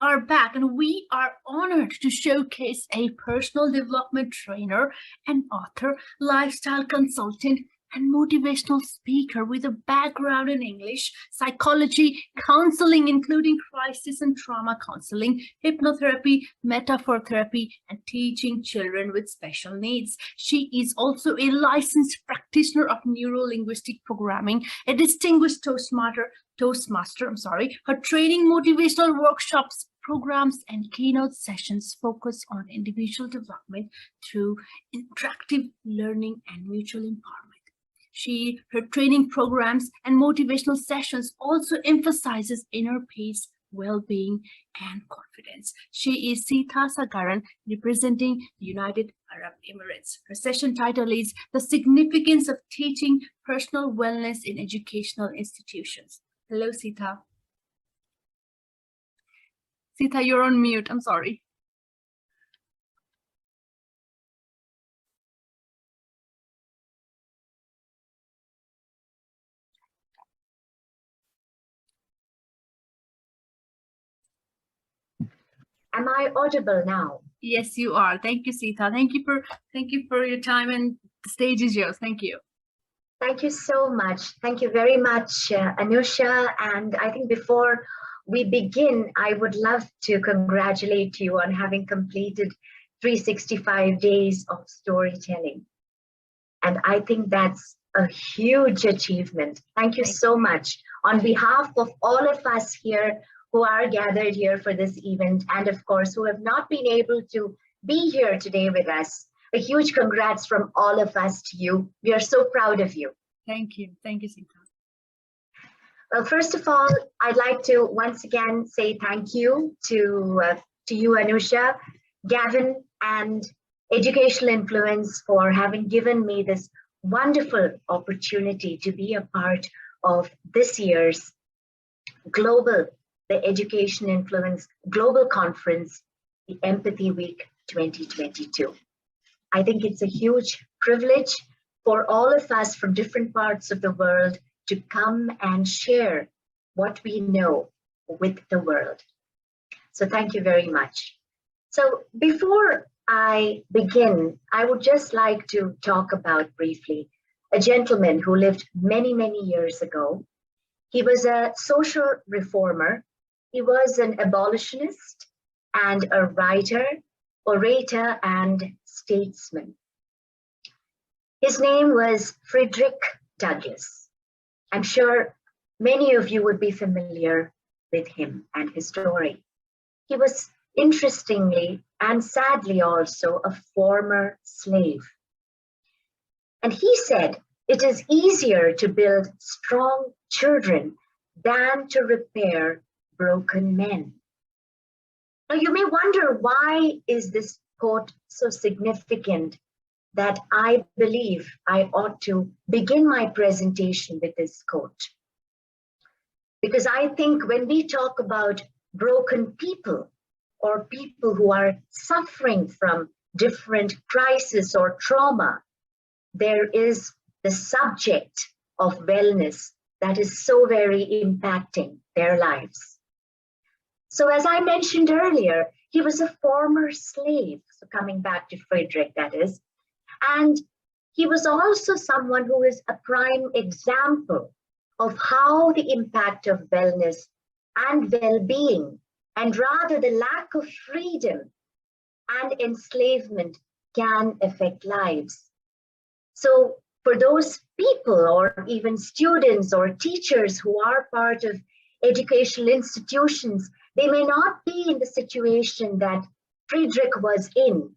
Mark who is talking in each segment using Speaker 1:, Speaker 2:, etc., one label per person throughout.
Speaker 1: are back, and we are honored to showcase a personal development trainer and author, lifestyle consultant, and motivational speaker with a background in English, psychology, counseling, including crisis and trauma counseling, hypnotherapy, metaphor therapy, and teaching children with special needs. She is also a licensed practitioner of neuro-linguistic programming, a distinguished Toastmaster, her training, motivational workshops, programs, and keynote sessions focus on individual development through interactive learning and mutual empowerment. Her training programs and motivational sessions also emphasizes inner peace, well-being, and confidence. She is Seetha Sagaran, representing the United Arab Emirates. Her session title is The Significance of Teaching Personal Wellness in Educational Institutions. Hello, Seetha. Seetha, you're on mute. I'm sorry.
Speaker 2: Am I audible now?
Speaker 1: Yes, you are. Thank you, Seetha. Thank you for your time, and the stage is yours. Thank you.
Speaker 2: Thank you so much. Thank you very much, Anusha. And I think before we begin, I would love to congratulate you on having completed 365 days of storytelling. And I think that's a huge achievement. Thank you so much. On behalf of all of us here who are gathered here for this event, and of course, who have not been able to be here today with us, a huge congrats from all of us to you. We are so proud of you.
Speaker 1: Thank you. Thank you, Seetha.
Speaker 2: Well, first of all, I'd like to once again say thank you to you, Anusha, Gavin, and Educational Influence for having given me this wonderful opportunity to be a part of this year's the Education Influence Global Conference, the Empathy Week 2022. I think it's a huge privilege for all of us from different parts of the world to come and share what we know with the world. So thank you very much. So before I begin, I would just like to talk about briefly a gentleman who lived many, many years ago. He was a social reformer. He was an abolitionist and a writer, orator, and statesman. His name was Frederick Douglass. I'm sure many of you would be familiar with him and his story. He was, interestingly and sadly also, a former slave. And he said, "It is easier to build strong children than to repair broken men." Now you may wonder, why is this quote so significant that I believe I ought to begin my presentation with this quote? Because I think when we talk about broken people or people who are suffering from different crisis or trauma, there is the subject of wellness that is so very impacting their lives. So as I mentioned earlier, he was a former slave, so coming back to Frederick, that is, and he was also someone who is a prime example of how the impact of wellness and well-being, and rather the lack of freedom and enslavement, can affect lives. So for those people or even students or teachers who are part of educational institutions, they may not be in the situation that Friedrich was in.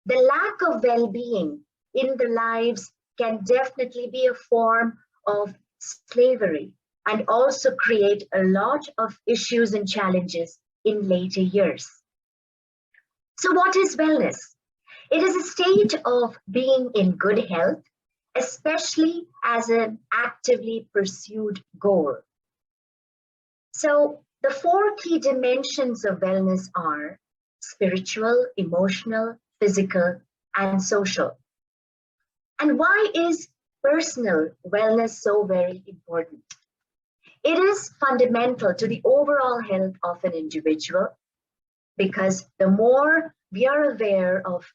Speaker 2: The lack of well-being in the lives can definitely be a form of slavery and also create a lot of issues and challenges in later years. So what is wellness? It is a state of being in good health, especially as an actively pursued goal. So the four key dimensions of wellness are spiritual, emotional, physical, and social. And why is personal wellness so very important? It is fundamental to the overall health of an individual because the more we are aware of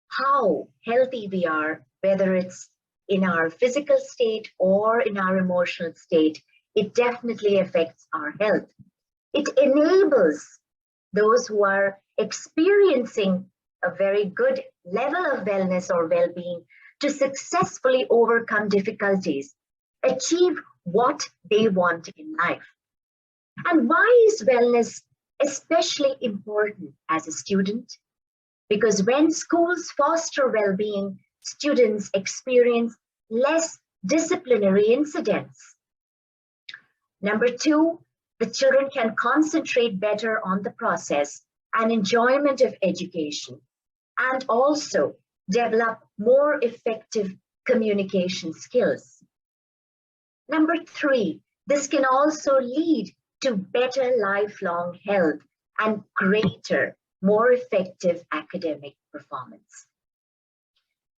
Speaker 2: how healthy we are, whether it's in our physical state or in our emotional state, it definitely affects our health. It enables those who are experiencing a very good level of wellness or well-being to successfully overcome difficulties, achieve what they want in life. And why is wellness especially important as a student? Because when schools foster well-being, students experience less disciplinary incidents. Number two, the children can concentrate better on the process and enjoyment of education, and also develop more effective communication skills. Number three, this can also lead to better lifelong health and greater, more effective academic performance.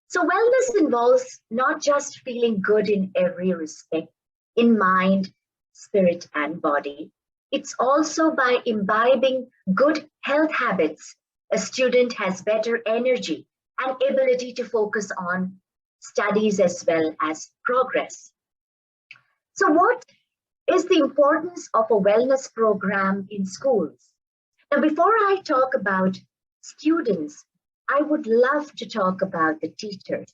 Speaker 2: So wellness involves not just feeling good in every respect, in mind, spirit, and body. It's also by imbibing good health habits, a student has better energy and ability to focus on studies as well as progress. So what is the importance of a wellness program in schools? Now, before I talk about students, I would love to talk about the teachers.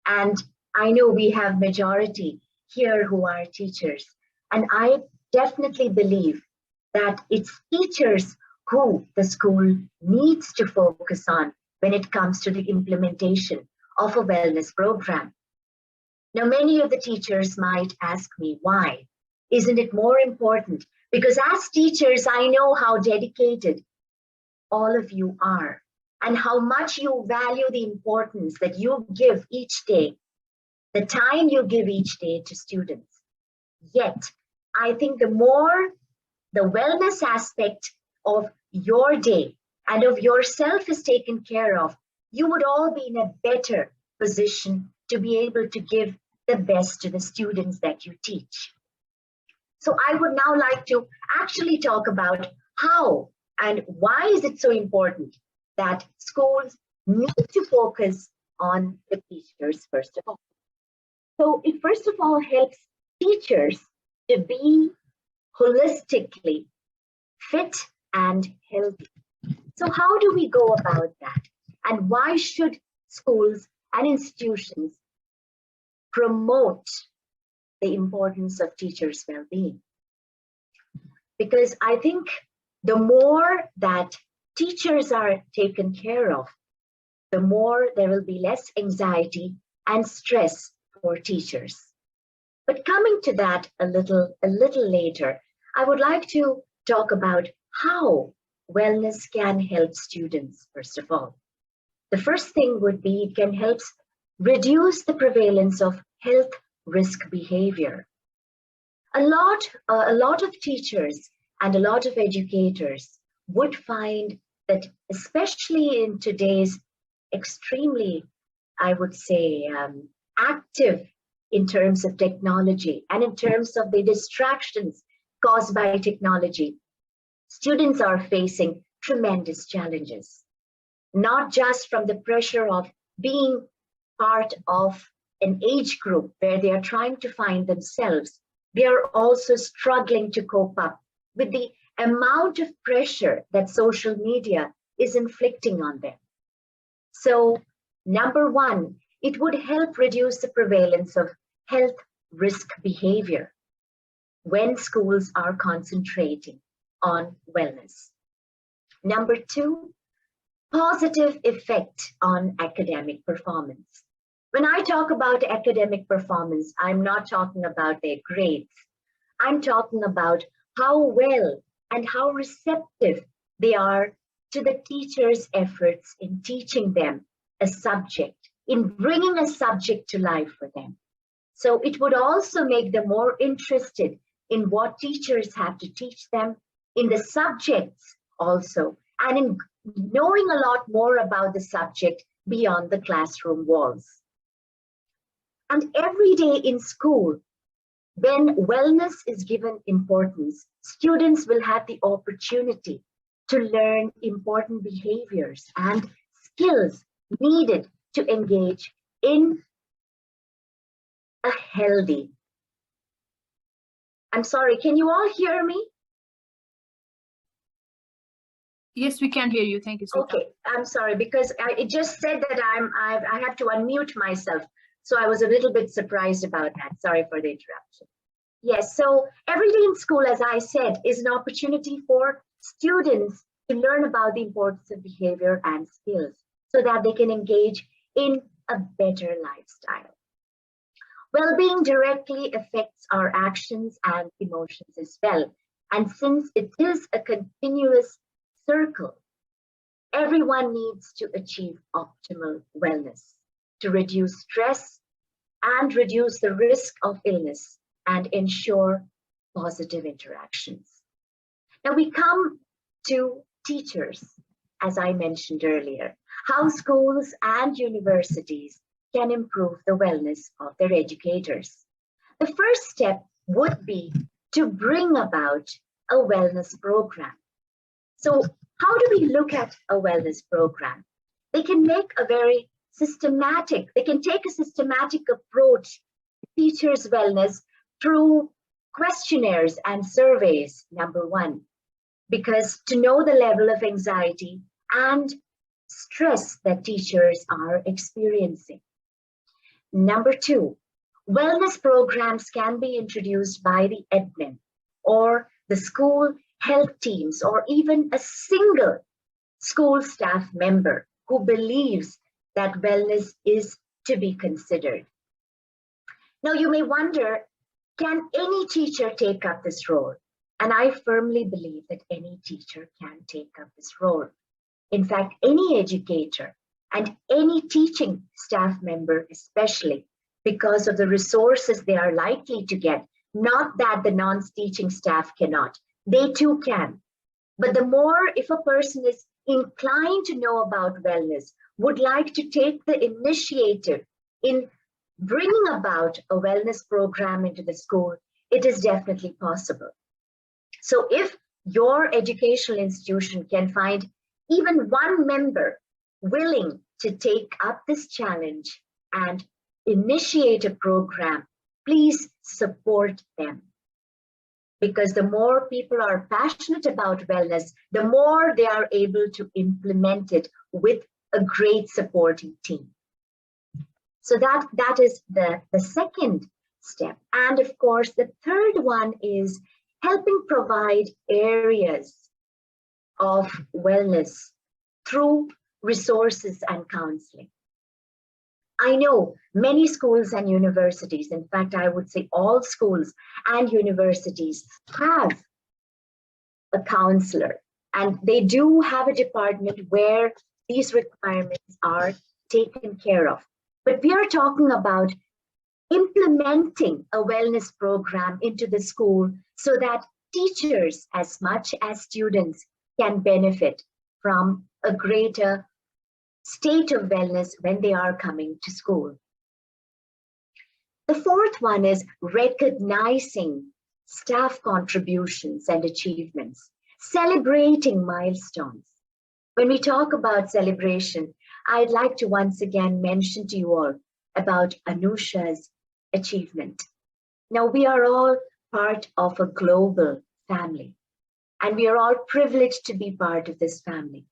Speaker 2: And I know we have majority here who are teachers. And I definitely believe that it's teachers who the school needs to focus on when it comes to the implementation of a wellness program. Now, many of the teachers might ask me, why? Isn't it more important? Because as teachers, I know how dedicated all of you are and how much you value the importance that you give each day, the time you give each day to students. Yet, I think the more the wellness aspect of your day and of yourself is taken care of, you would all be in a better position to be able to give the best to the students that you teach. So I would now like to actually talk about how and why is it so important that schools need to focus on the teachers first of all. So it first of all helps teachers to be holistically fit and healthy. So how do we go about that? And why should schools and institutions promote the importance of teachers' well-being? Because I think the more that teachers are taken care of, the more there will be less anxiety and stress for teachers. But coming to that a little later, I would like to talk about how wellness can help students, first of all. The first thing would be it can help reduce the prevalence of health risk behavior. A lot of teachers and a lot of educators would find that, especially in today's extremely, I would say, active in terms of technology and in terms of the distractions caused by technology, students are facing tremendous challenges, not just from the pressure of being part of an age group where they are trying to find themselves. They are also struggling to cope up with the amount of pressure that social media is inflicting on them. So, number one, it would help reduce the prevalence of health risk behavior when schools are concentrating on wellness. Number two, positive effect on academic performance. When I talk about academic performance, I'm not talking about their grades. I'm talking about how well and how receptive they are to the teacher's efforts in teaching them a subject, in bringing a subject to life for them. So it would also make them more interested in what teachers have to teach them, in the subjects also, and in knowing a lot more about the subject beyond the classroom walls. And every day in school, when wellness is given importance, students will have the opportunity to learn important behaviors and skills needed to engage in a healthy. I'm sorry, can you all hear me?
Speaker 1: Yes, we can hear you. Thank you, Seetha.
Speaker 2: Okay, I'm sorry, because it just said that I have to unmute myself. So I was a little bit surprised about that. Sorry for the interruption. Yes, so every day in school, as I said, is an opportunity for students to learn about the importance of behavior and skills so that they can engage in a better lifestyle. Well-being directly affects our actions and emotions as well. And since it is a continuous circle, everyone needs to achieve optimal wellness to reduce stress and reduce the risk of illness and ensure positive interactions. Now we come to teachers, as I mentioned earlier, how schools and universities can improve the wellness of their educators. The first step would be to bring about a wellness program. So how do we look at a wellness program? They can make a very systematic, they can take a systematic approach to teachers' wellness through questionnaires and surveys, number one, because to know the level of anxiety and stress that teachers are experiencing. Number two, wellness programs can be introduced by the admin or the school health teams or even a single school staff member who believes that wellness is to be considered. Now you may wonder, can any teacher take up this role? And I firmly believe that any teacher can take up this role. In fact, any educator and any teaching staff member, especially because of the resources they are likely to get, not that the non-teaching staff cannot, they too can. But the more, if a person is inclined to know about wellness, would like to take the initiative in bringing about a wellness program into the school, it is definitely possible. So if your educational institution can find even one member willing to take up this challenge and initiate a program, please support them. Because the more people are passionate about wellness, the more they are able to implement it with a great supporting team. So that is the second step. And of course, the third one is helping provide areas of wellness through resources and counseling. I know many schools and universities, in fact, I would say all schools and universities have a counselor, and they do have a department where these requirements are taken care of. But we are talking about implementing a wellness program into the school so that teachers, as much as students, can benefit from a greater state of wellness when they are coming to school. The fourth one is recognizing staff contributions and achievements, celebrating milestones. When we talk about celebration, I'd like to once again mention to you all about Anusha's achievement. Now, we are all part of a global family, and we are all privileged to be part of this family.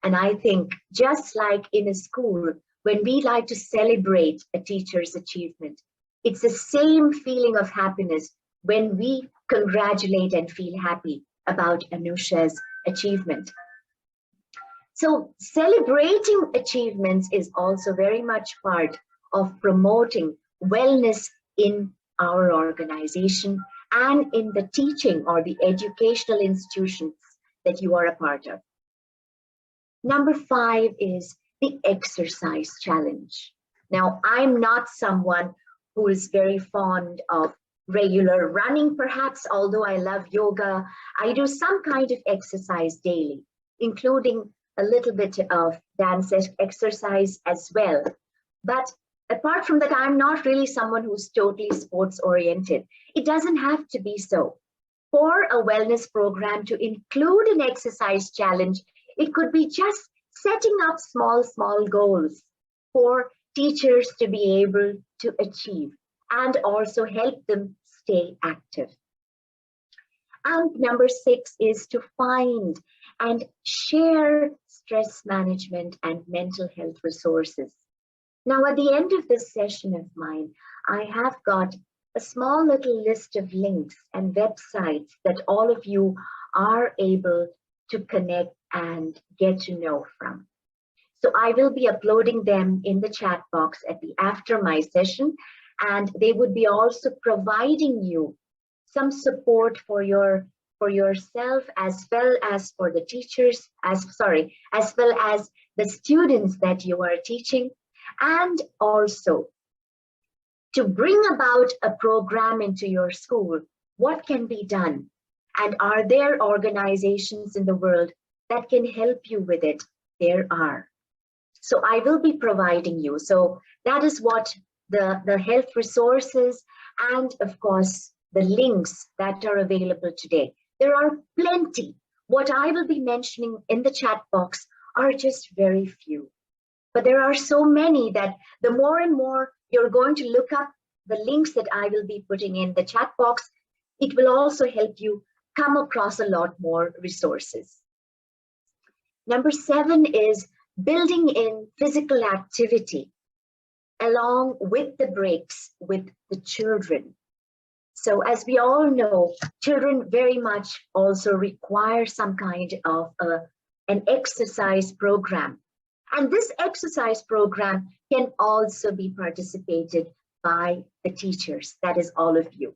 Speaker 2: And I think just like in a school, when we like to celebrate a teacher's achievement, it's the same feeling of happiness when we congratulate and feel happy about Anusha's achievement. So celebrating achievements is also very much part of promoting wellness in our organization and in the teaching or the educational institutions that you are a part of. Number 5 is the exercise challenge. Now, I'm not someone who is very fond of regular running, perhaps, although I love yoga. I do some kind of exercise daily, including a little bit of dance exercise as well. But apart from that, I'm not really someone who's totally sports oriented. It doesn't have to be so. for a wellness program to include an exercise challenge, it could be just setting up small goals for teachers to be able to achieve and also help them stay active. And number 6 is to find and share stress management and mental health resources. Now, at the end of this session of mine, I have got a small little list of links and websites that all of you are able to connect and get to know from. So I will be uploading them in the chat box after my session, and they would be also providing you some support for yourself, as well as for the teachers, as well as the students that you are teaching, and also to bring about a program into your school. What can be done? And are there organizations in the world that can help you with it? There are. So I will be providing you. So that is what the health resources and of course the links that are available today. There are plenty. What I will be mentioning in the chat box are just very few. But there are so many that the more and more you're going to look up the links that I will be putting in the chat box, it will also help you come across a lot more resources. Number 7 is building in physical activity along with the breaks with the children. So as we all know, children very much also require some kind of an exercise program. And this exercise program can also be participated by the teachers, that is all of you.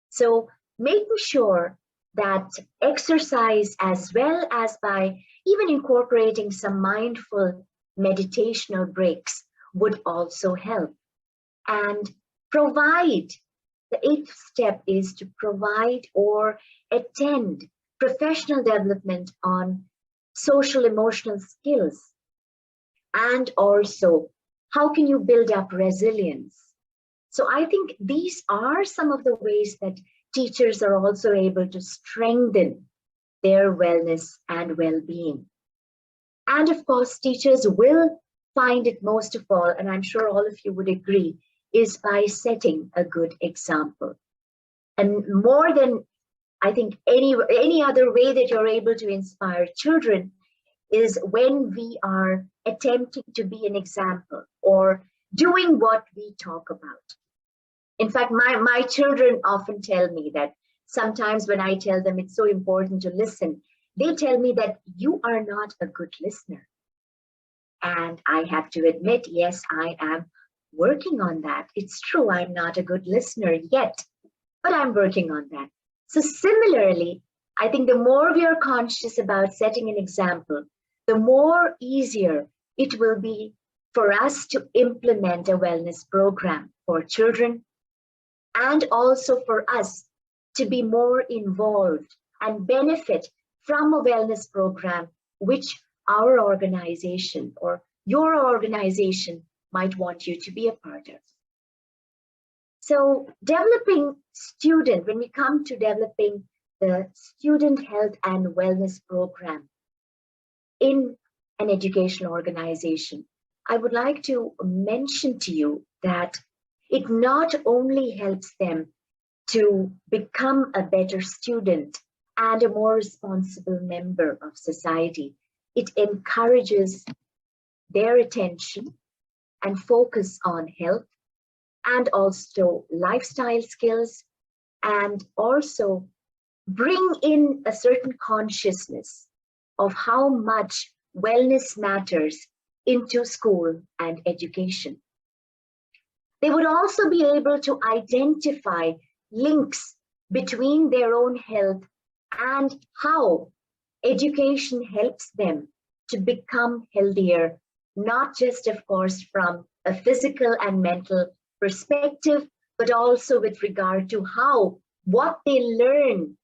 Speaker 2: So making sure that exercise, as well as by even incorporating some mindful meditational breaks, would also help. And provide, the 8th step is to provide or attend professional development on social emotional skills. And also, how can you build up resilience? So I think these are some of the ways that teachers are also able to strengthen their wellness and well-being. And of course, teachers will find it most of all, and I'm sure all of you would agree, is by setting a good example. And more than, I think, any other way that you're able to inspire children is when we are attempting to be an example or doing what we talk about. In fact, my children often tell me that sometimes when I tell them it's so important to listen, they tell me that you are not a good listener. And I have to admit, yes, I am working on that. It's true, I'm not a good listener yet, but I'm working on that. So similarly, I think the more we are conscious about setting an example, the more easier it will be for us to implement a wellness program for children, and also for us to be more involved and benefit from a wellness program which our organization or your organization might want you to be a part of. So developing student, when we come to developing the student health and wellness program in an educational organization, I would like to mention to you that it not only helps them to become a better student and a more responsible member of society, it encourages their attention and focus on health and also lifestyle skills, and also bring in a certain consciousness of how much wellness matters into school and education. They would also be able to identify links between their own health and how education helps them to become healthier, not just, of course, from a physical and mental perspective, but also with regard to how what they learn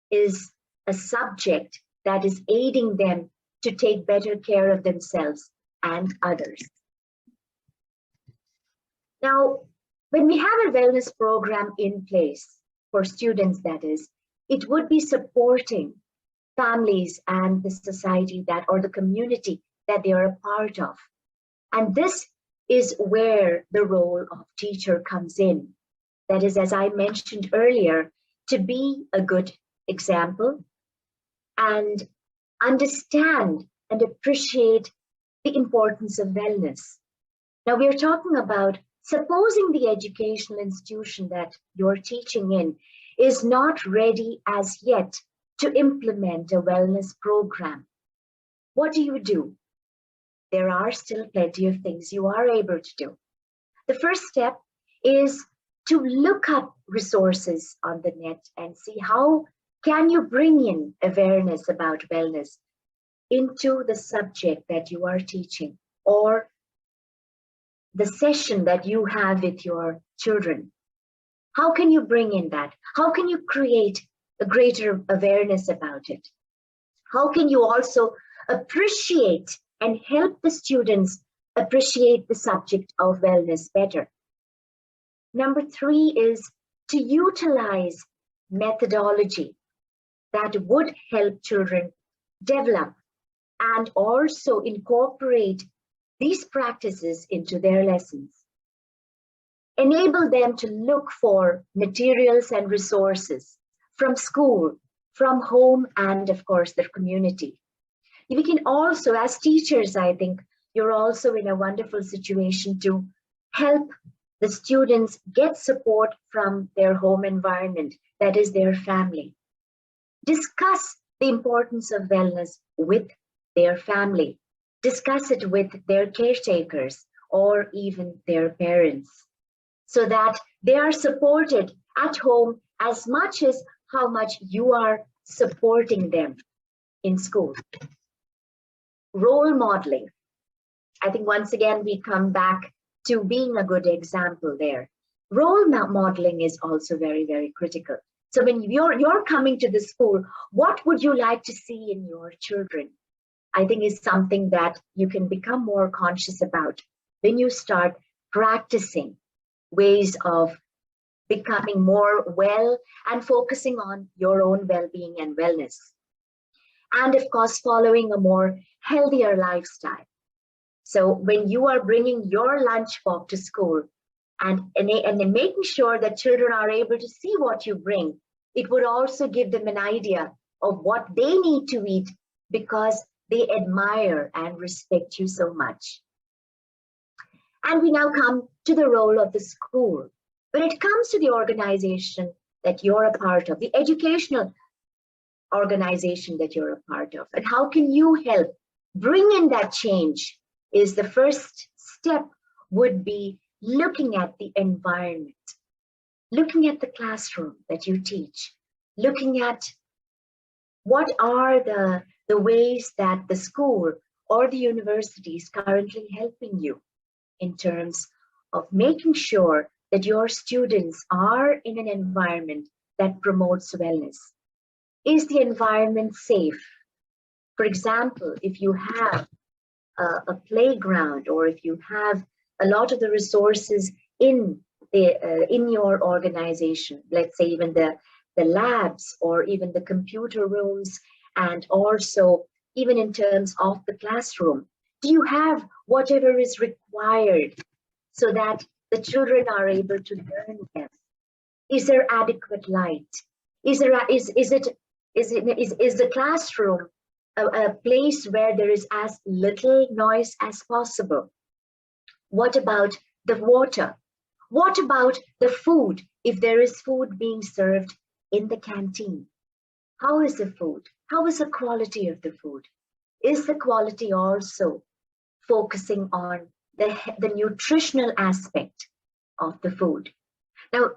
Speaker 2: is a subject that is aiding them to take better care of themselves and others. Now, when we have a wellness program in place for students, that is, It would be supporting families and the society that, or the community that they are a part of. And this is where the role of teacher comes in. That is, as I mentioned earlier, to be a good example and understand and appreciate the importance of wellness. Now we are talking about supposing the educational institution that you're teaching in is not ready as yet to implement a wellness program. What do? There are still plenty of things you are able to do. The first step is to look up resources on the net and see how can you bring in awareness about wellness into the subject that you are teaching or the session that you have with your children. How can you bring in that? How can you create a greater awareness about it? How can you also appreciate and help the students appreciate the subject of wellness better? Number 3 is to utilize methodology that would help children develop and also incorporate these practices into their lessons. Enable them to look for materials and resources from school, from home, and of course, their community. We can also, as teachers, I think you're also in a wonderful situation to help the students get support from their home environment, that is their family. Discuss the importance of wellness with their family. Discuss it with their caretakers or even their parents so that they are supported at home as much as how much you are supporting them in school. Role modeling. I think once again, we come back to being a good example there. Role modeling is also very, very critical. So when you're coming to the school, what would you like to see in your children? I think is something that you can become more conscious about when you start practicing ways of becoming more well and focusing on your own well-being and wellness. And of course, following a more healthier lifestyle. So when you are bringing your lunch box to school and making sure that children are able to see what you bring, it would also give them an idea of what they need to eat because they admire and respect you so much. And we now come to the role of the school. When it comes to the organization that you're a part of, the educational organization that you're a part of, and how can you help bring in that change is the first step would be looking at the environment, looking at the classroom that you teach, looking at what are the ways that the school or the university is currently helping you in terms of making sure that your students are in an environment that promotes wellness. Is the environment safe? For example, if you have a playground or if you have a lot of the resources in your organization, let's say even the labs or even the computer rooms, and also even in terms of the classroom, do you have whatever is required so that the children are able to learn them? Is there adequate light? Is the classroom a place where there is as little noise as possible? What about the water? What about the food? If there is food being served in the canteen, how is the food? How is the quality of the food? Is the quality also focusing on the nutritional aspect of the food? Now,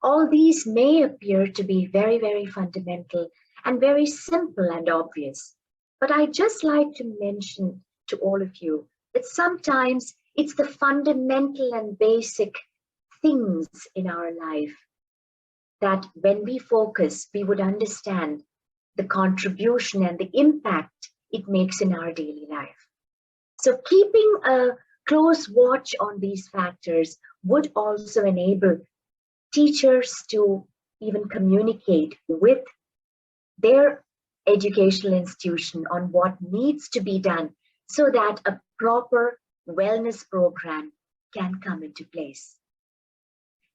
Speaker 2: all these may appear to be very, very fundamental and very simple and obvious, but I'd just like to mention to all of you that sometimes it's the fundamental and basic things in our life that when we focus, we would understand the contribution and the impact it makes in our daily life. So keeping a close watch on these factors would also enable teachers to even communicate with their educational institution on what needs to be done so that a proper wellness program can come into place.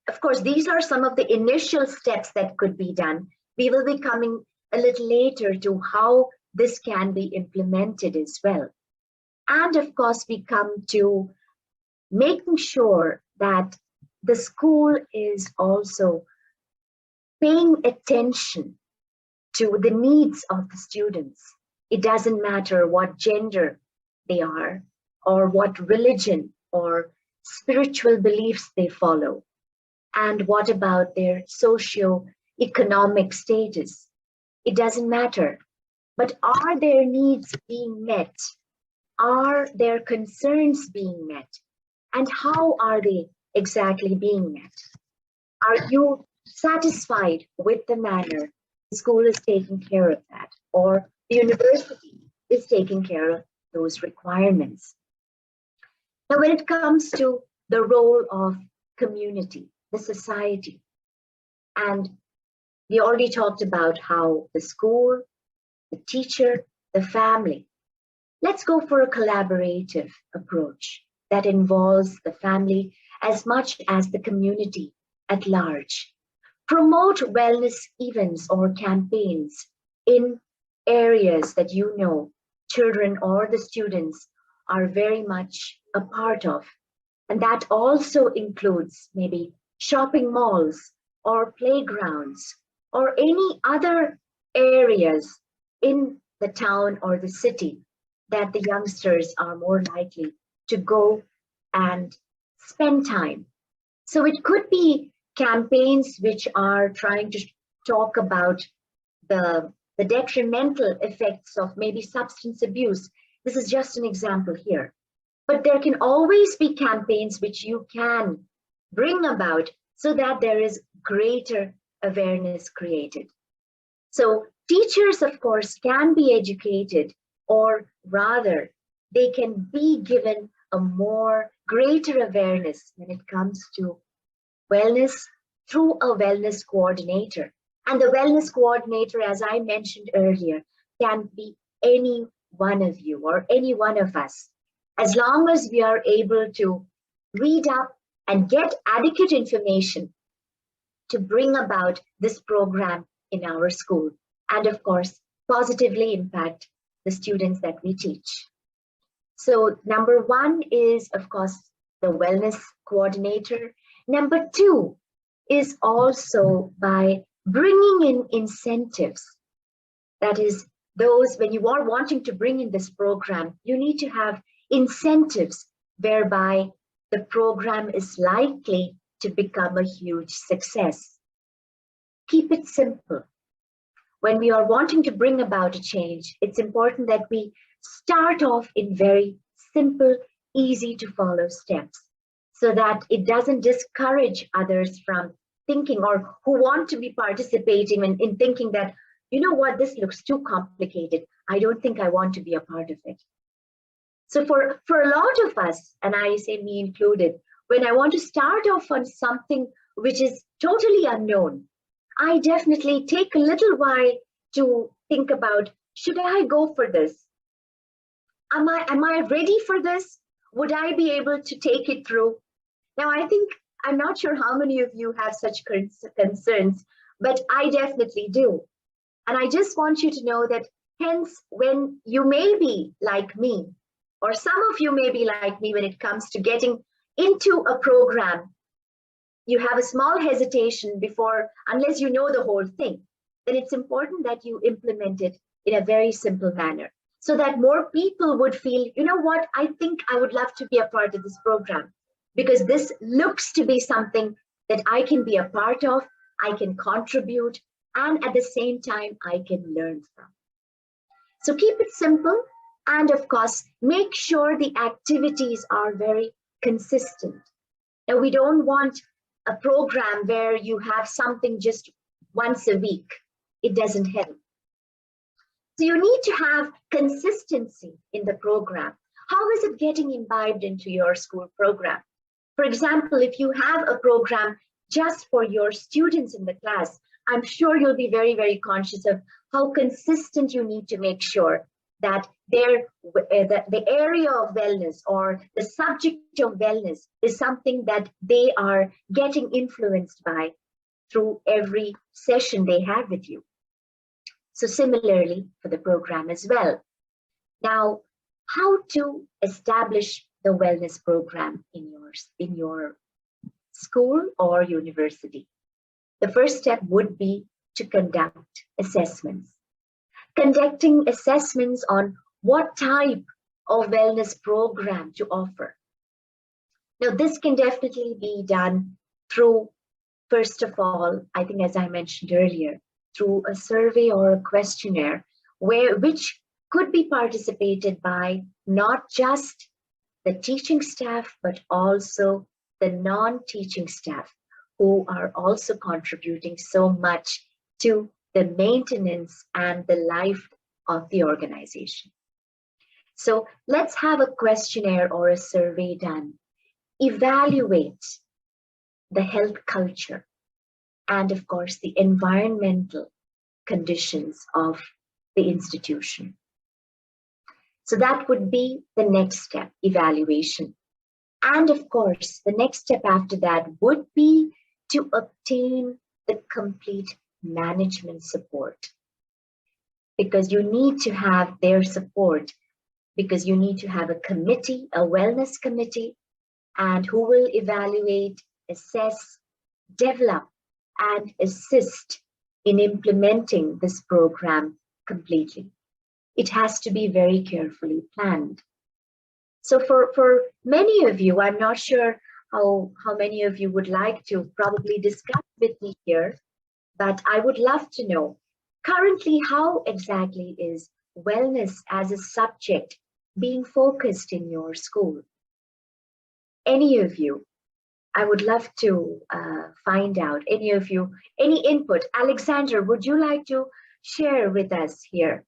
Speaker 2: Of course, these are some of the initial steps that could be done. We will be coming a little later to how this can be implemented as well. And of course, we come to making sure that the school is also paying attention to the needs of the students. It doesn't matter what gender they are, or what religion or spiritual beliefs they follow, and what about their socio-economic status. It doesn't matter. But are their needs being met? Are their concerns being met? And how are they exactly being met? Are you satisfied with the manner the school is taking care of that, or the university is taking care of those requirements? Now, when it comes to the role of community, the society, and we already talked about how the school, the teacher, the family. Let's go for a collaborative approach that involves the family as much as the community at large. Promote wellness events or campaigns in areas that you know children or the students are very much a part of. And that also includes maybe shopping malls or playgrounds or any other areas in the town or the city that the youngsters are more likely to go and spend time. So it could be campaigns which are trying to talk about the detrimental effects of maybe substance abuse. This is just an example here. But there can always be campaigns which you can bring about so that there is greater awareness created. So teachers, of course, can be educated, or rather, they can be given a more greater awareness when it comes to wellness through a wellness coordinator. And the wellness coordinator, as I mentioned earlier, can be any one of you or any one of us, as long as we are able to read up and get adequate information to bring about this program in our school, and of course, positively impact the students that we teach. So number one is, of course, the wellness coordinator. Number two is also by bringing in incentives. That is, those when you are wanting to bring in this program, you need to have incentives whereby the program is likely to become a huge success. Keep it simple. When we are wanting to bring about a change, it's important that we start off in very simple, easy to follow steps so that it doesn't discourage others from thinking or who want to be participating in thinking that, you know what, this looks too complicated. I don't think I want to be a part of it. So for a lot of us, and I say me included, when I want to start off on something which is totally unknown, I definitely take a little while to think about, should I go for this? Am I ready for this? Would I be able to take it through? Now, I'm not sure how many of you have such concerns, but I definitely do. And I just want you to know that hence, when you may be like me, or some of you may be like me when it comes to getting into a program, you have a small hesitation before, unless you know the whole thing, then it's important that you implement it in a very simple manner so that more people would feel, you know what, I think I would love to be a part of this program because this looks to be something that I can be a part of, I can contribute, and at the same time, I can learn from. So keep it simple, and of course, make sure the activities are very consistent. Now, we don't want a program where you have something just once a week. It doesn't help. So you need to have consistency in the program. How is it getting imbibed into your school program? For example, if you have a program just for your students in the class, I'm sure you'll be very, very conscious of how consistent you need to make sure that the area of wellness or the subject of wellness is something that they are getting influenced by through every session they have with you. So similarly for the program as well. Now, how to establish the wellness program in your school or university? The first step would be to conduct assessments. Conducting assessments on what type of wellness program to offer. Now, this can definitely be done through, first of all, I think as I mentioned earlier, through a survey or a questionnaire which could be participated by not just the teaching staff, but also the non-teaching staff who are also contributing so much to the maintenance and the life of the organization. So let's have a questionnaire or a survey done. Evaluate the health culture and, of course, the environmental conditions of the institution. So that would be the next step, evaluation. And of course, the next step after that would be to obtain the complete management support, because you need to have their support, because you need to have a committee, a wellness committee, and who will evaluate, assess, develop, and assist in implementing this program completely. It has to be very carefully planned. So for many of you, I'm not sure how many of you would like to probably discuss with me here, but I would love to know currently how exactly is wellness as a subject being focused in your school? Any of you, I would love to find out, any of you, any input. Alexander, would you like to share with us here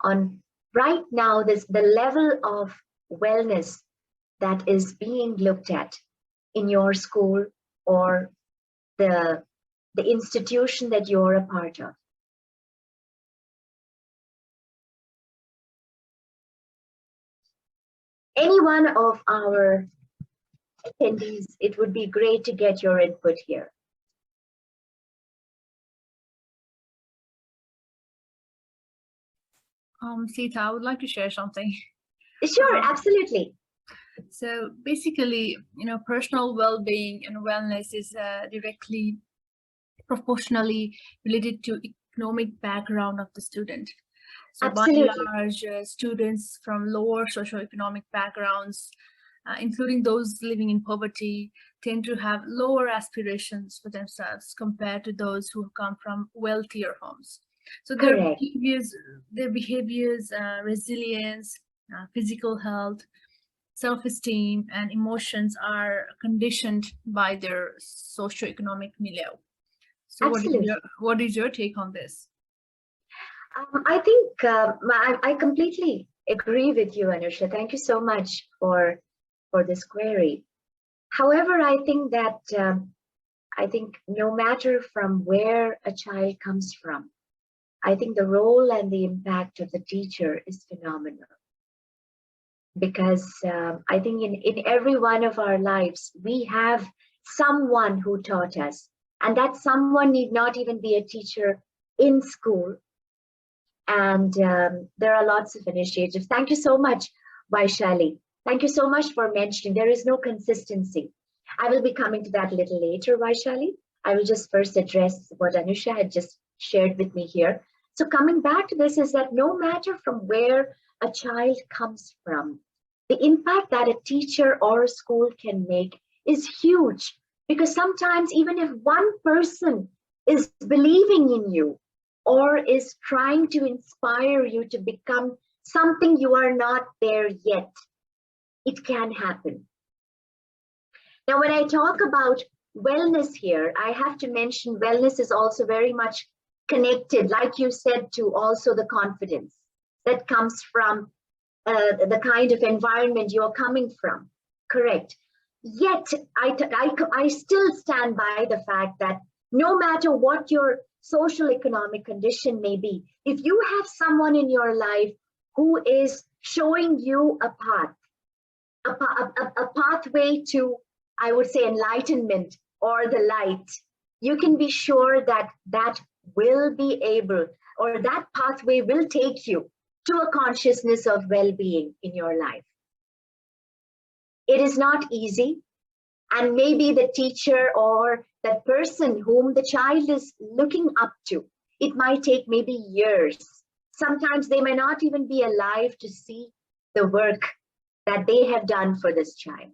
Speaker 2: on right now the level of wellness that is being looked at in your school or the institution that you're a part of? Any one of our attendees, it would be great to get your input here.
Speaker 1: Seetha, I would like to share something.
Speaker 2: Sure, absolutely.
Speaker 1: So basically, personal well-being and wellness is directly proportionally related to economic background of the student. So
Speaker 2: absolutely.
Speaker 1: By and large, students from lower socioeconomic backgrounds, including those living in poverty, tend to have lower aspirations for themselves compared to those who come from wealthier homes. So their behaviors, resilience, physical health, self-esteem, and emotions are conditioned by their socioeconomic milieu. So what is your take on this?
Speaker 2: I think I completely agree with you, Anusha. Thank you so much for this query. However, I think that no matter from where a child comes from, I think the role and the impact of the teacher is phenomenal. Because I think in every one of our lives, we have someone who taught us, and that someone need not even be a teacher in school. And there are lots of initiatives. Thank you so much, Vaishali. Thank you so much for mentioning there is no consistency. I will be coming to that a little later, Vaishali. I will just first address what Anusha had just shared with me here. So coming back to this is that no matter from where a child comes from, the impact that a teacher or a school can make is huge. Because sometimes even if one person is believing in you or is trying to inspire you to become something you are not there yet, it can happen. Now, when I talk about wellness here, I have to mention wellness is also very much connected, like you said, to also the confidence that comes from the kind of environment you're coming from. Correct. Yet, I still stand by the fact that no matter what your social economic condition may be, if you have someone in your life who is showing you a path, a pathway to, I would say, enlightenment or the light, you can be sure that that will be able, or that pathway will take you to a consciousness of well-being in your life. It is not easy, and maybe the teacher or that person whom the child is looking up to, it might take maybe years. Sometimes they may not even be alive to see the work that they have done for this child.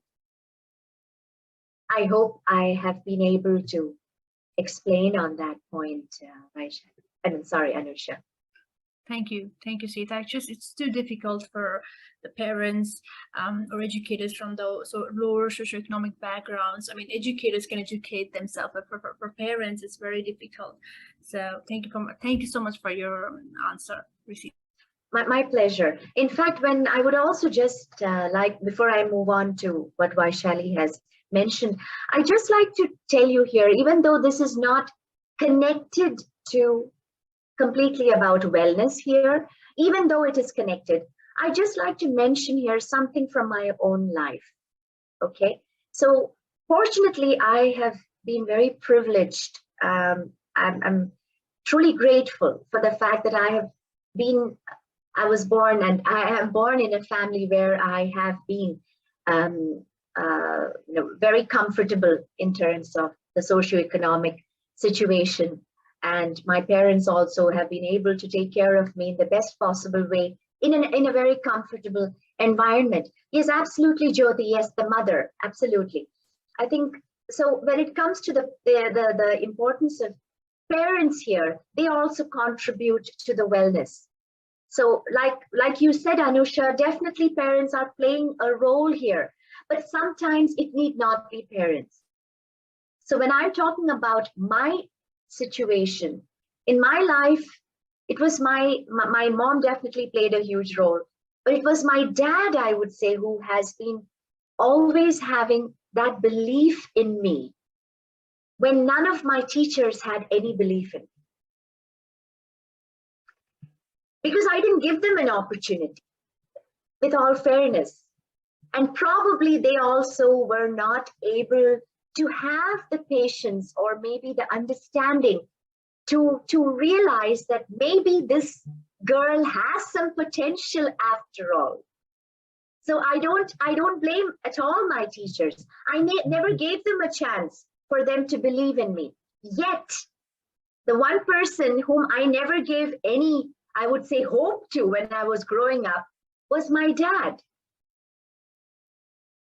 Speaker 2: I hope I have been able to explain on that point, Anusha.
Speaker 1: Thank you, Seetha. It's too difficult for the parents or educators from those lower socioeconomic backgrounds. I mean, educators can educate themselves, but for parents, it's very difficult. So thank you so much for your answer, Rishi.
Speaker 2: My pleasure. In fact, when I would also just like, before I move on to what Vaishali has mentioned, I just like to tell you here, even though this is not connected to completely about wellness here, even though it is connected, I just like to mention here something from my own life. Okay, so fortunately, I have been very privileged. I'm truly grateful for the fact that I was born, and I am born in a family where I have been very comfortable in terms of the socioeconomic situation. And my parents also have been able to take care of me in the best possible way in a very comfortable environment. Yes, absolutely, Jyoti. Yes, the mother, absolutely. I think so. When it comes to the importance of parents here, they also contribute to the wellness. So like you said, Anusha, definitely parents are playing a role here, but sometimes it need not be parents. So when I'm talking about my situation in my life, it was my mom definitely played a huge role, but it was my dad, I would say, who has been always having that belief in me when none of my teachers had any belief in me. Because I didn't give them an opportunity, with all fairness. And probably they also were not able to have the patience or maybe the understanding to realize that maybe this girl has some potential after all. So I don't blame at all my teachers. I never gave them a chance for them to believe in me. Yet, the one person whom I never gave any, I would say, hope to when I was growing up was my dad.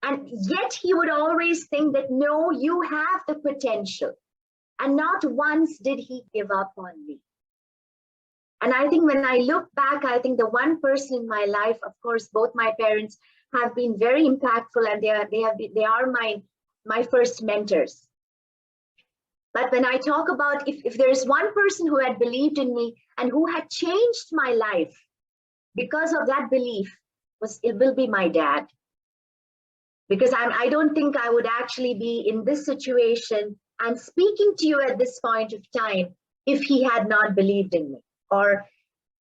Speaker 2: And yet he would always think that, no, you have the potential. And not once did he give up on me. And I think when I look back, I think the one person in my life, of course, both my parents have been very impactful, and they are my first mentors. But when I talk about if there's one person who had believed in me and who had changed my life because of that belief, it will be my dad. Because I don't think I would actually be in this situation and speaking to you at this point of time if he had not believed in me or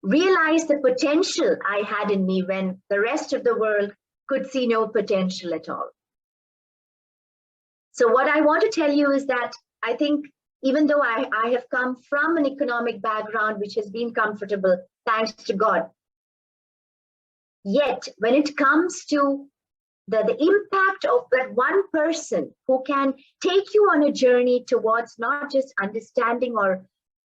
Speaker 2: realized the potential I had in me when the rest of the world could see no potential at all. So what I want to tell you is that I think even though I have come from an economic background which has been comfortable, thanks to God, yet when it comes to the impact of that one person who can take you on a journey towards not just understanding or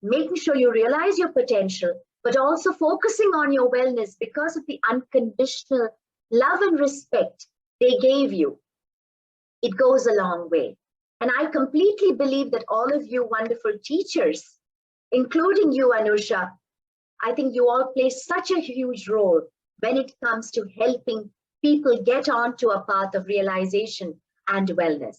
Speaker 2: making sure you realize your potential, but also focusing on your wellness because of the unconditional love and respect they gave you, it goes a long way. And I completely believe that all of you wonderful teachers, including you, Anusha, I think you all play such a huge role when it comes to helping people get onto a path of realization and wellness.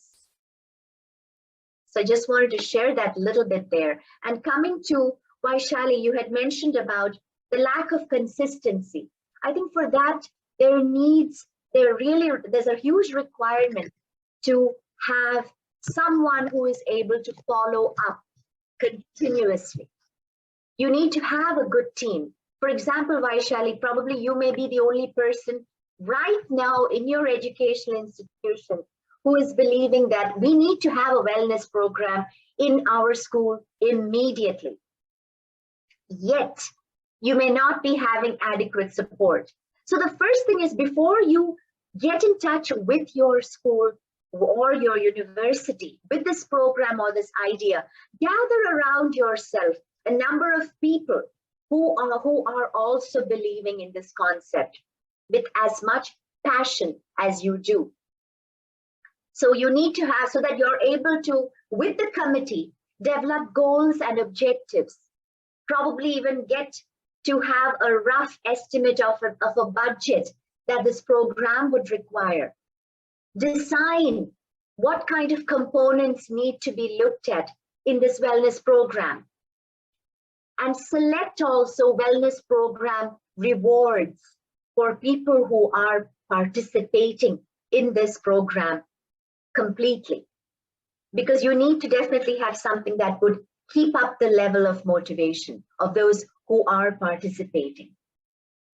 Speaker 2: So I just wanted to share that little bit there. And coming to Vaishali, you had mentioned about the lack of consistency. I think for that, there's a huge requirement to have someone who is able to follow up continuously. You need to have a good team. For example, Vaishali, probably you may be the only person right now in your educational institution who is believing that we need to have a wellness program in our school immediately. Yet, you may not be having adequate support. So the first thing is, before you get in touch with your school or your university with this program or this idea, gather around yourself a number of people who are also believing in this concept with as much passion as you do. So you need to have, so that you're able to, with the committee, develop goals and objectives, probably even get to have a rough estimate of a budget that this program would require. Design what kind of components need to be looked at in this wellness program. And select also wellness program rewards for people who are participating in this program completely. Because you need to definitely have something that would keep up the level of motivation of those who are participating.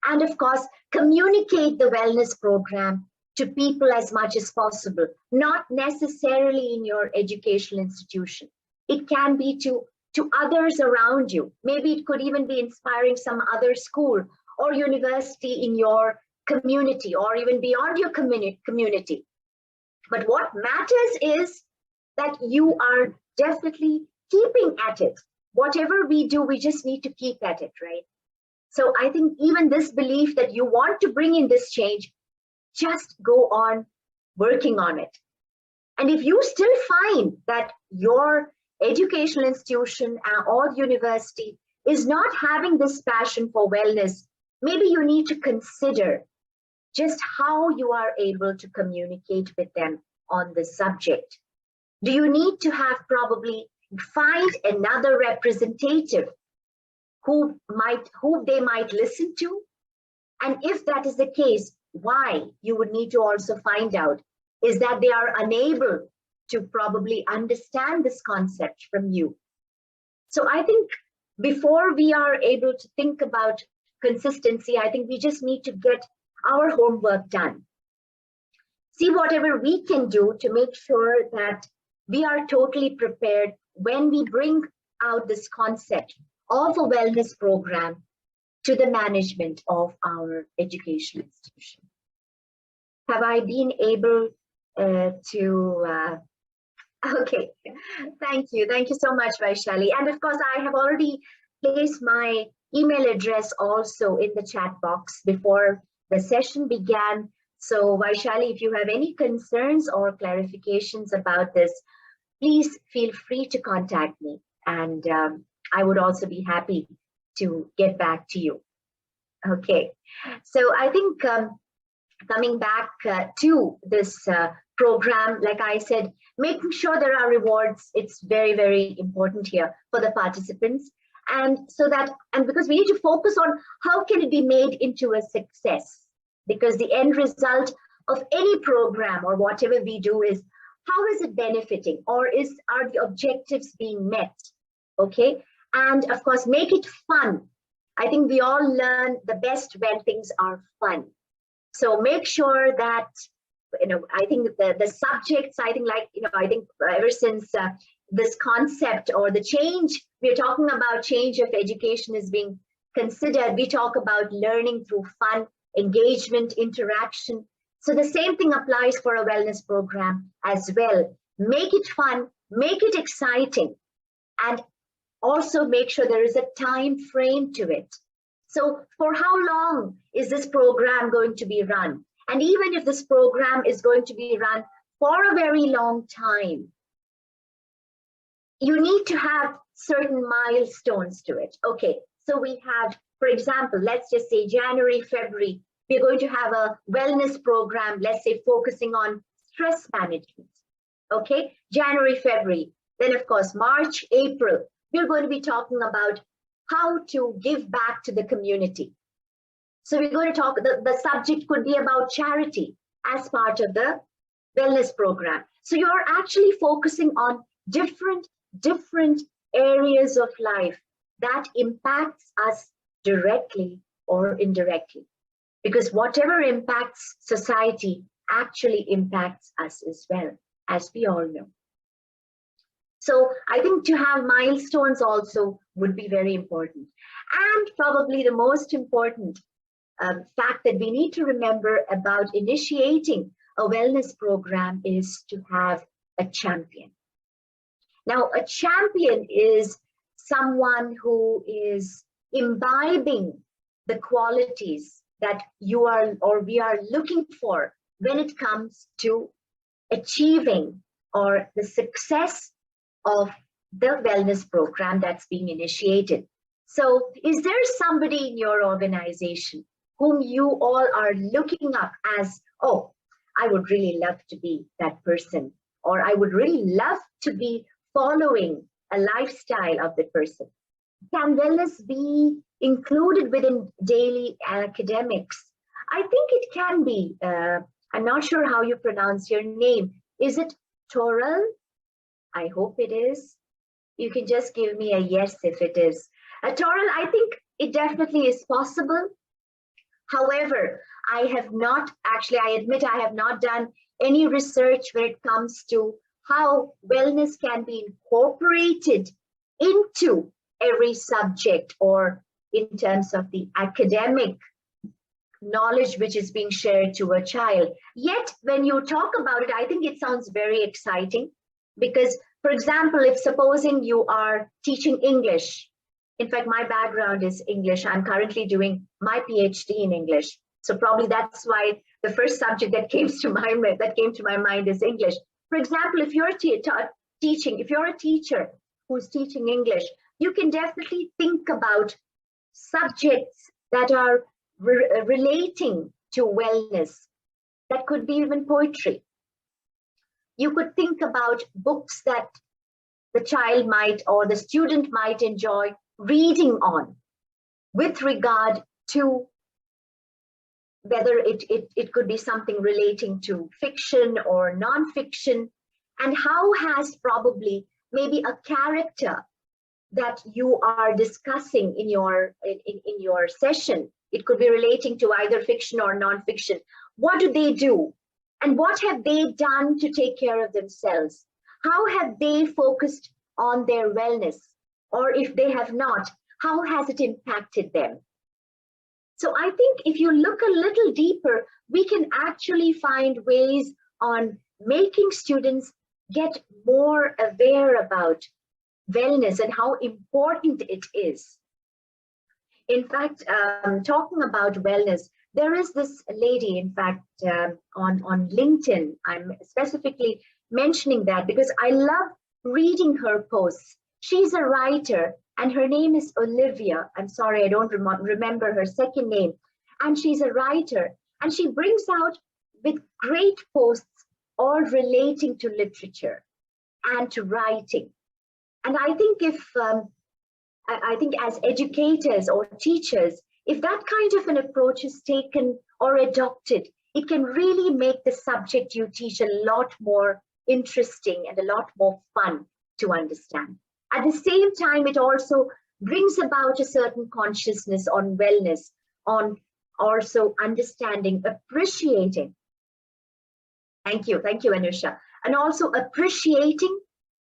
Speaker 2: And of course, communicate the wellness program to people as much as possible, not necessarily in your educational institution. It can be to others around you. Maybe it could even be inspiring some other school or university in your community or even beyond your community. But what matters is that you are definitely keeping at it. Whatever we do, we just need to keep at it, right? So I think even this belief that you want to bring in this change, just go on working on it. And if you still find that your educational institution or university is not having this passion for wellness, maybe you need to consider just how you are able to communicate with them on this subject. Do you need to have probably find another representative who they might listen to? And if that is the case, why? You would need to also find out, is that they are unable to probably understand this concept from you. So I think before we are able to think about consistency, I think we just need to get our homework done. See whatever we can do to make sure that we are totally prepared when we bring out this concept of a wellness program to the management of our educational institution. Have I been able okay, thank you. Thank you so much, Vaishali. And of course, I have already placed my email address also in the chat box before the session began. So Vaishali, if you have any concerns or clarifications about this, please feel free to contact me. And I would also be happy to get back to you. Okay, so I think coming back to this program, like I said, making sure there are rewards, it's very, very important here for the participants. And so that, and because we need to focus on how can it be made into a success, because the end result of any program or whatever we do is, how is it benefiting, or are the objectives being met? Okay, and of course, make it fun. I think we all learn the best when things are fun. So make sure that, I think the subjects, I think I think ever since this concept or the change, we're talking about change of education is being considered. We talk about learning through fun, engagement, interaction. So the same thing applies for a wellness program as well. Make it fun, make it exciting, and also make sure there is a time frame to it. So for how long is this program going to be run? And even if this program is going to be run for a very long time, you need to have certain milestones to it. Okay, so we have, for example, let's just say January, February, we're going to have a wellness program, let's say focusing on stress management. Okay, January, February. Then of course, March, April, we're going to be talking about how to give back to the community. So we're going to talk, the subject could be about charity as part of the wellness program. So you're actually focusing on different areas of life that impacts us directly or indirectly. Because whatever impacts society actually impacts us as well, as we all know. So I think to have milestones also would be very important. And probably the most important fact that we need to remember about initiating a wellness program is to have a champion. Now, a champion is someone who is imbibing the qualities that you are or we are looking for when it comes to achieving or the success of the wellness program that's being initiated. So is there somebody in your organization whom you all are looking up as, oh, I would really love to be that person, or I would really love to be following a lifestyle of the person? Can wellness be included within daily academics? I think it can be. I'm not sure how you pronounce your name. Is it Toral? I hope it is. You can just give me a yes if it is. Toral, I think it definitely is possible. However, I have not, actually, I admit I have not done any research when it comes to how wellness can be incorporated into every subject or in terms of the academic knowledge which is being shared to a child. Yet, when you talk about it, I think it sounds very exciting because, for example, if supposing you are teaching English, in fact, my background is English. I'm currently doing my PhD in English. So probably that's why the first subject that came to my mind is English. For example, if you're teaching, if you're a teacher who's teaching English, you can definitely think about subjects that are relating to wellness. That could be even poetry. You could think about books that the child might or the student might enjoy reading on with regard to whether it could be something relating to fiction or non-fiction, and how has probably maybe a character that you are discussing in your session. It could be relating to either fiction or non-fiction. What do they do? And what have they done to take care of themselves? How have they focused on their wellness? Or if they have not, how has it impacted them? So I think if you look a little deeper, we can actually find ways on making students get more aware about wellness and how important it is. In fact, talking about wellness, there is this lady, in fact, on LinkedIn. I'm specifically mentioning that because I love reading her posts. She's a writer and her name is Olivia. I'm sorry, I don't remember her second name. And she's a writer and she brings out with great posts all relating to literature and to writing. And I think I think as educators or teachers, if that kind of an approach is taken or adopted, it can really make the subject you teach a lot more interesting and a lot more fun to understand. At the same time, it also brings about a certain consciousness on wellness, on also understanding, appreciating. Thank you, Anusha. And also appreciating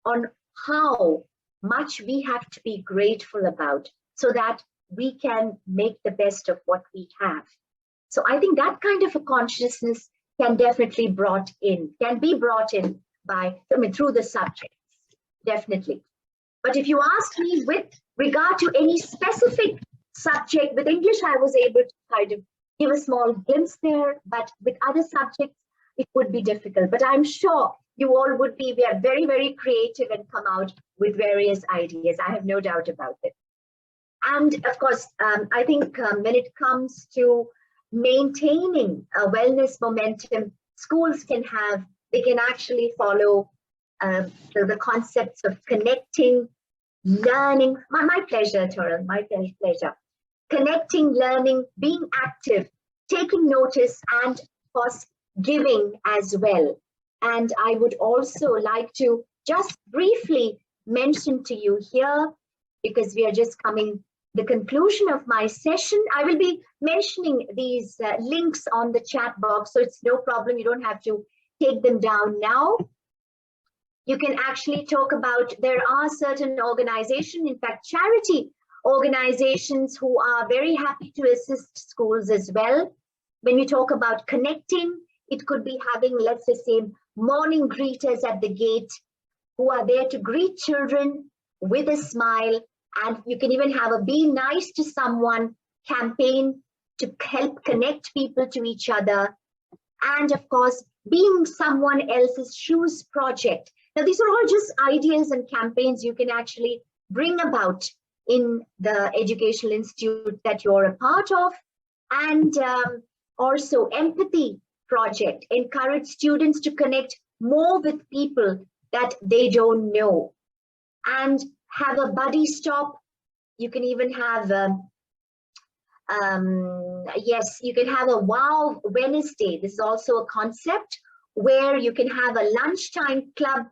Speaker 2: on how much we have to be grateful about so that we can make the best of what we have. So I think that kind of a consciousness can definitely be brought in by, through the subjects, definitely. But if you ask me with regard to any specific subject, with English, I was able to kind of give a small glimpse there, but with other subjects, it would be difficult. But I'm sure you all would be very, very creative and come out with various ideas. I have no doubt about it. And of course, I think when it comes to maintaining a wellness momentum, schools can actually follow the concepts of connecting, learning. My pleasure, Toral, my pleasure. Connecting, learning, being active, taking notice, and of course, giving as well. And I would also like to just briefly mention to you here, because we are just coming the conclusion of my session. I will be mentioning these links on the chat box, so it's no problem. You don't have to take them down now. You can actually talk about, there are certain organizations, in fact, charity organizations, who are very happy to assist schools as well. When we talk about connecting, it could be having, let's just say, morning greeters at the gate who are there to greet children with a smile. And you can even have a Be Nice to Someone campaign to help connect people to each other. And of course, Being Someone Else's Shoes project. Now, these are all just ideas and campaigns you can actually bring about in the educational institute that you're a part of. And also Empathy project, encourage students to connect more with people that they don't know. And have a buddy stop. You can even have, yes, you can have a Wow Wednesday. This is also a concept where you can have a lunchtime club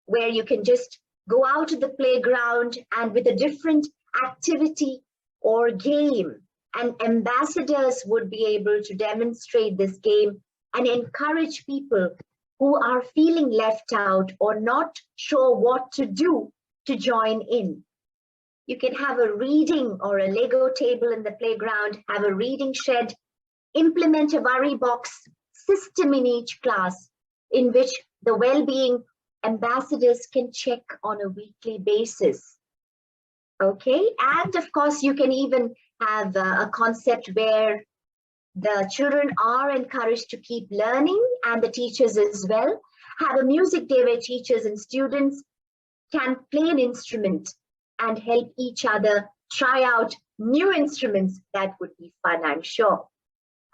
Speaker 2: where you can just go out to the playground and with a different activity or game, and ambassadors would be able to demonstrate this game and encourage people who are feeling left out or not sure what to do to join in. You can have a reading or a Lego table in the playground, have a reading shed, implement a worry box system in each class in which the well-being ambassadors can check on a weekly basis. Okay, and of course you can even have a concept where the children are encouraged to keep learning, and the teachers as well. Have a music day where teachers and students can play an instrument and help each other try out new instruments. That would be fun, I'm sure.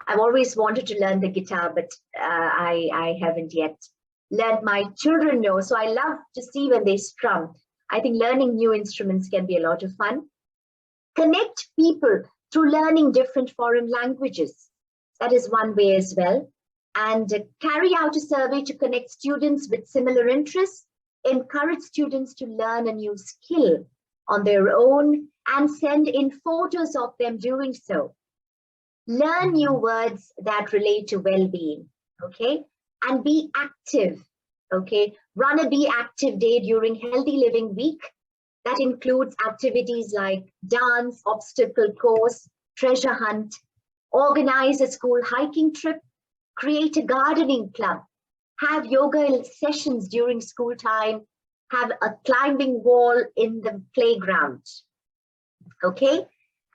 Speaker 2: I've always wanted to learn the guitar, but I haven't yet learned. My children know, so I love to see when they strum. I think learning new instruments can be a lot of fun. Connect people through learning different foreign languages. That is one way as well. And carry out a survey to connect students with similar interests. Encourage students to learn a new skill on their own and send in photos of them doing so. Learn new words that relate to well-being, okay? And be active, okay? Run a Be Active Day during Healthy Living Week. That includes activities like dance, obstacle course, treasure hunt, organize a school hiking trip, create a gardening club, have yoga sessions during school time, have a climbing wall in the playground, okay?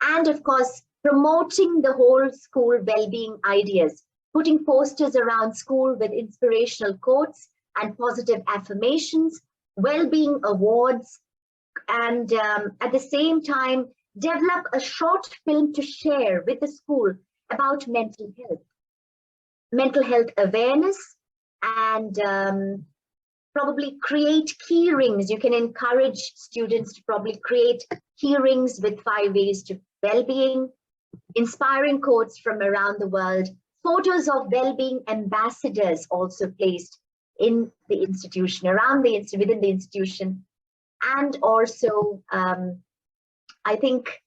Speaker 2: And of course, promoting the whole school well-being ideas, putting posters around school with inspirational quotes and positive affirmations, well-being awards, and at the same time, develop a short film to share with the school about mental health awareness, and probably create key rings. You can encourage students to probably create key rings with 5 ways to well-being, inspiring quotes from around the world, photos of well-being ambassadors also placed in the institution, around the within the institution. And also, I think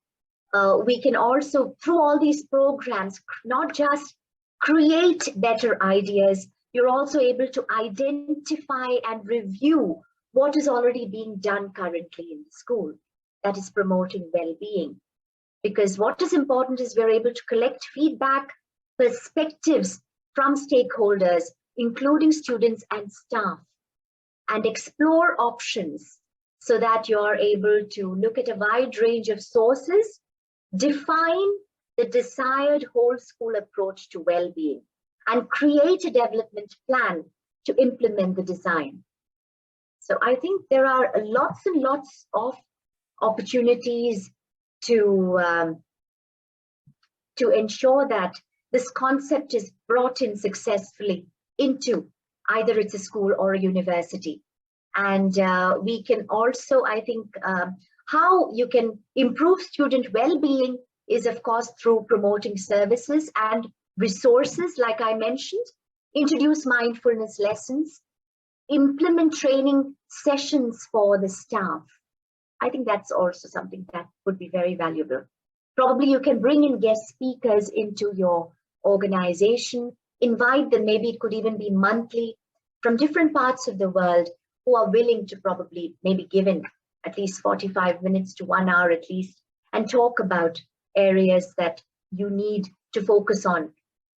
Speaker 2: we can also, through all these programs, not just create better ideas, you're also able to identify and review what is already being done currently in the school that is promoting well-being. Because what is important is we're able to collect feedback, perspectives from stakeholders, including students and staff, and explore options so that you're able to look at a wide range of sources, define the desired whole school approach to well-being, and create a development plan to implement the design. So I think there are lots and lots of opportunities to ensure that this concept is brought in successfully into either it's a school or a university. And we can also, I think, how you can improve student well-being is, of course, through promoting services and resources, like I mentioned, introduce mindfulness lessons, implement training sessions for the staff. I think that's also something that would be very valuable. Probably you can bring in guest speakers into your organization, invite them, maybe it could even be monthly, from different parts of the world who are willing to probably maybe give in at least 45 minutes to 1 hour at least, and talk about areas that you need to focus on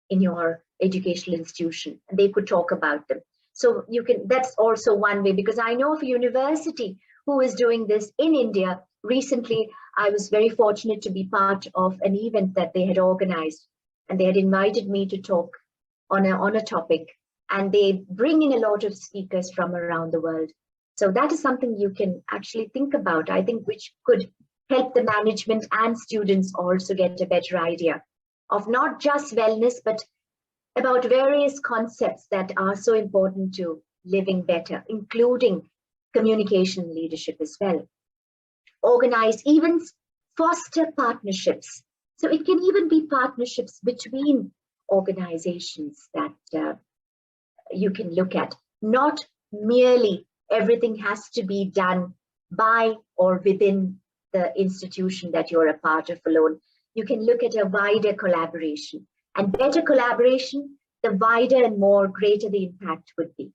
Speaker 2: in your educational institution, and they could talk about them. So you can, that's also one way, because I know of a university who is doing this in India. Recently, I was very fortunate to be part of an event that they had organized, and they had invited me to talk on a topic, and they bring in a lot of speakers from around the world. So that is something you can actually think about, I think, which could help the management and students also get a better idea of not just wellness, but about various concepts that are so important to living better, including communication leadership as well. Organize events, foster partnerships. So it can even be partnerships between organizations that you can look at. Not merely everything has to be done by or within the institution that you're a part of alone. You can look at a wider collaboration, and better collaboration, the wider and more greater the impact would be.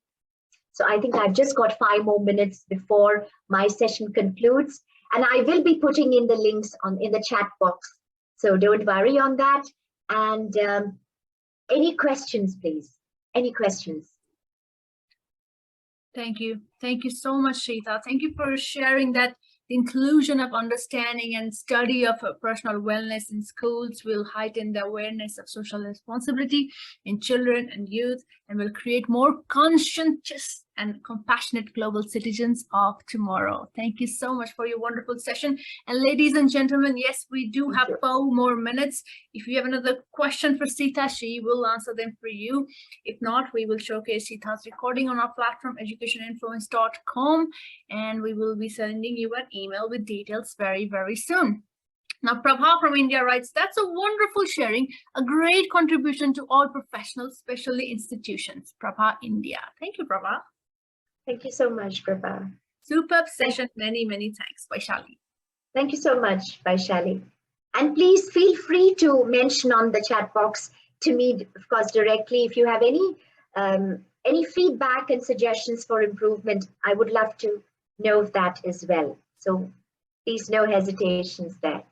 Speaker 2: So I think I've just got 5 more minutes before my session concludes, and I will be putting in the links in the chat box. So don't worry on that. And any questions, please? Any questions?
Speaker 1: Thank you. Thank you so much, Seetha. Thank you for sharing that. The inclusion of understanding and study of personal wellness in schools will heighten the awareness of social responsibility in children and youth, and will create more conscientious and compassionate global citizens of tomorrow. Thank you so much for your wonderful session. And ladies and gentlemen, yes, we do have 4 more minutes. If you have another question for Seetha, she will answer them for you. If not, we will showcase Seetha's recording on our platform, educationinfluence.com, and we will be sending you an email with details very, very soon. Now, Prabha from India writes, that's a wonderful sharing, a great contribution to all professionals, especially institutions. Prabha, India. Thank you, Prabha.
Speaker 2: Thank you so much, Prabha.
Speaker 1: Superb session. Many, many thanks, Vaishali.
Speaker 2: Thank you so much, Vaishali. And please feel free to mention on the chat box to me, of course, directly. If you have any feedback and suggestions for improvement, I would love to know of that as well. So please, no hesitations there.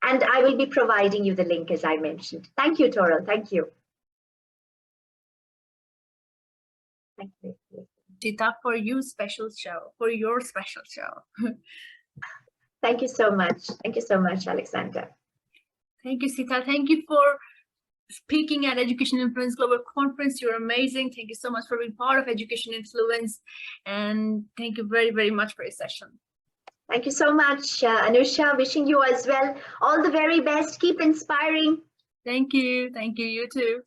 Speaker 2: And I will be providing you the link, as I mentioned. Thank you, Toral. Thank you. Thank you.
Speaker 1: Seetha, for you special show, for your special show.
Speaker 2: Thank you so much. Thank you so much, Alexander.
Speaker 1: Thank you, Seetha. Thank you for speaking at Education Influence Global Conference. You're amazing. Thank you so much for being part of Education Influence. And thank you very, very much for your session.
Speaker 2: Thank you so much, Anusha. Wishing you as well all the very best. Keep inspiring.
Speaker 1: Thank you. Thank you. You too.